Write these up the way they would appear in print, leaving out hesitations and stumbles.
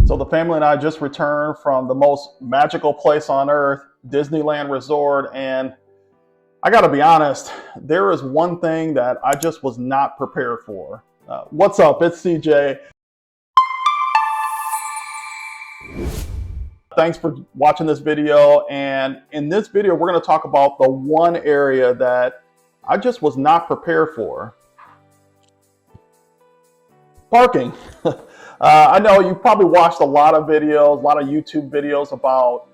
So the family and I just returned from the most magical place on earth, Disneyland Resort, and I gotta be honest, there is one thing that I just was not prepared for. What's up? It's CJ. Thanks for watching this video, and in this video we're going to talk about the one area that I just was not prepared for. Parking. I know you've probably watched a lot of videos, a lot of YouTube videos about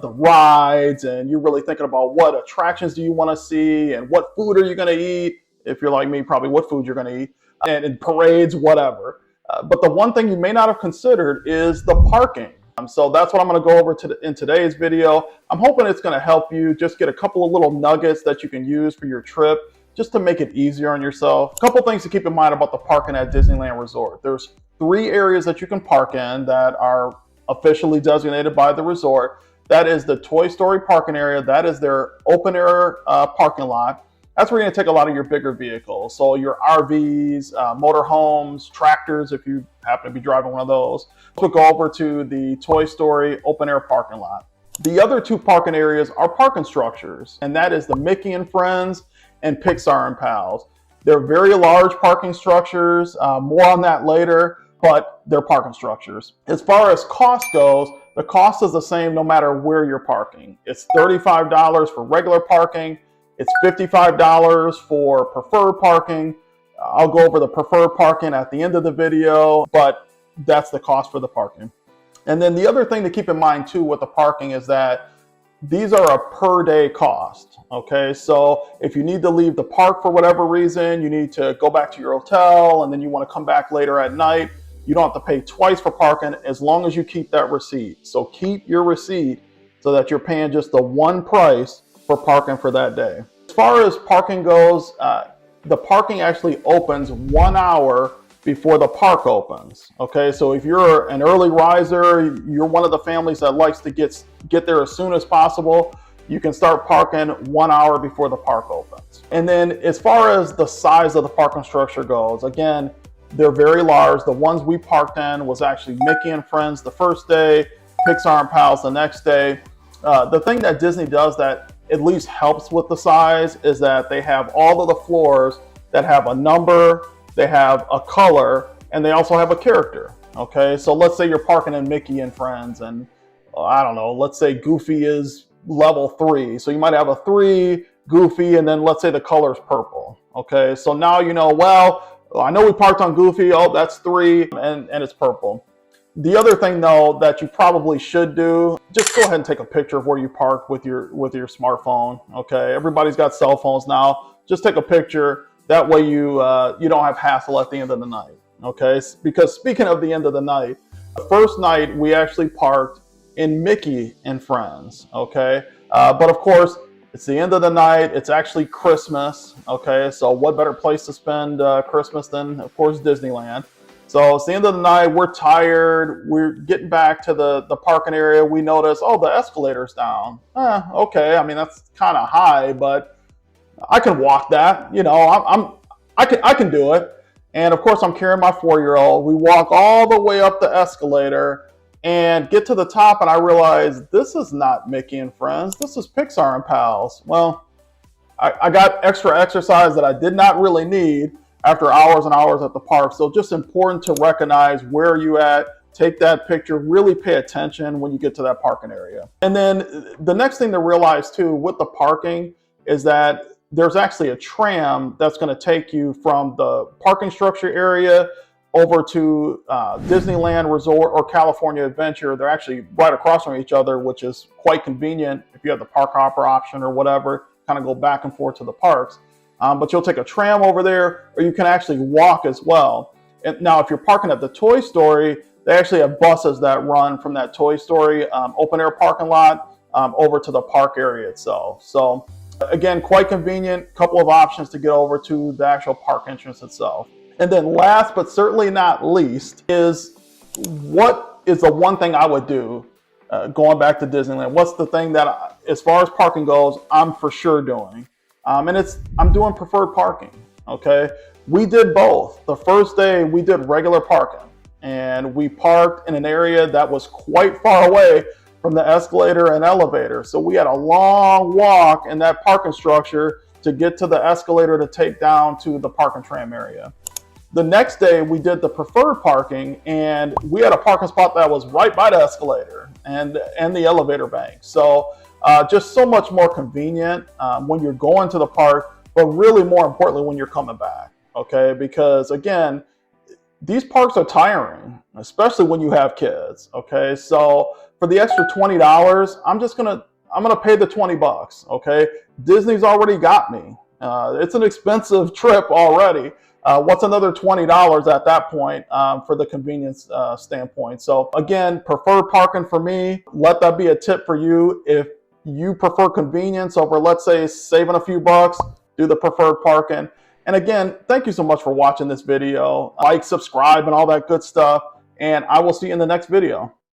the rides, and you're really thinking about what attractions do you want to see and what food are you going to eat. If you're like me, probably what food you're going to eat, and parades, whatever. But the one thing you may not have considered is the parking. So that's what I'm going to go over in today's video. I'm hoping it's going to help you just get a couple of little nuggets that you can use for your trip, just to make it easier on yourself. A couple things to keep in mind about the parking at Disneyland Resort. There's 3 areas that you can park in that are officially designated by the resort. That is the Toy Story parking area. That is their open air parking lot. That's where you're going to take a lot of your bigger vehicles. So your RVs, motorhomes, tractors, if you happen to be driving one of those. We'll go over to the Toy Story open air parking lot. The other 2 parking areas are parking structures, and that is the Mickey and Friends and Pixar and Pals. They're very large parking structures. More on that later, but they're parking structures. As far as cost goes, the cost is the same no matter where you're parking. It's $35 for regular parking. It's $55 for preferred parking. I'll go over the preferred parking at the end of the video, but that's the cost for the parking. And then the other thing to keep in mind too with the parking is that these are a per day cost. Okay, so if you need to leave the park for whatever reason, you need to go back to your hotel and then you want to come back later at night, you don't have to pay twice for parking as long as you keep that receipt. So keep your receipt so that you're paying just the one price for parking for that day. As far as parking goes, the parking actually opens 1 hour before the park opens. Okay, so if you're an early riser, you're one of the families that likes to get there as soon as possible, you can start parking 1 hour before the park opens. And then as far as the size of the parking structure goes, again, they're very large. The ones we parked in was actually Mickey and Friends the first day, Pixar and Pals the next day. The thing that Disney does that at least helps with the size is that they have all of the floors that have a number, they have a color, and they also have a character. Okay, so let's say you're parking in Mickey and Friends, and I don't know, let's say Goofy is level 3. So you might have a 3, Goofy, and then let's say the color is purple. Okay, so now you know, well, I know we parked on Goofy, oh, that's 3, and it's purple. The other thing though that you probably should do, just go ahead and take a picture of where you park with your smartphone. Okay, everybody's got cell phones now. Just take a picture. That way you don't have hassle at the end of the night. Okay, because speaking of the end of the night, the first night we actually parked in Mickey and Friends. Okay, but of course it's the end of the night. It's actually Christmas. Okay, so what better place to spend Christmas than, of course, Disneyland. So it's the end of the night, we're tired, we're getting back to the parking area, we notice, oh, the escalator's down. Okay, I mean, that's kind of high, but I can walk that, you know, I can do it. And of course, I'm carrying my 4-year-old. We walk all the way up the escalator and get to the top, and I realize this is not Mickey and Friends, this is Pixar and Pals. Well, I got extra exercise that I did not really need after hours and hours at the park. So just important to recognize where you at, take that picture, really pay attention when you get to that parking area. And then the next thing to realize too with the parking is that there's actually a tram that's going to take you from the parking structure area over to Disneyland Resort or California Adventure. They're actually right across from each other, which is quite convenient if you have the park hopper option or whatever, kind of go back and forth to the parks. But you'll take a tram over there, or you can actually walk as well. And now, if you're parking at the Toy Story, they actually have buses that run from that Toy Story open air parking lot over to the park area itself. So again, quite convenient, couple of options to get over to the actual park entrance itself. And then last but certainly not least is, what is the one thing I would do going back to Disneyland? What's the thing that, as far as parking goes, I'm for sure doing? And I'm doing preferred parking. Okay, we did both. The first day we did regular parking, and we parked in an area that was quite far away from the escalator and elevator. So we had a long walk in that parking structure to get to the escalator to take down to the park and tram area. The next day we did the preferred parking, and we had a parking spot that was right by the escalator and the elevator bank. So just so much more convenient when you're going to the park, but really more importantly when you're coming back. Okay, because again, these parks are tiring, especially when you have kids. Okay, so for the extra $20, I'm gonna pay the $20. Okay, Disney's already got me. It's an expensive trip already. What's another $20 at that point for the convenience standpoint? So again, preferred parking for me. Let that be a tip for you. If you prefer convenience over, let's say, saving a few bucks, do the preferred parking. And again, thank you so much for watching this video. Like, subscribe, and all that good stuff. And I will see you in the next video.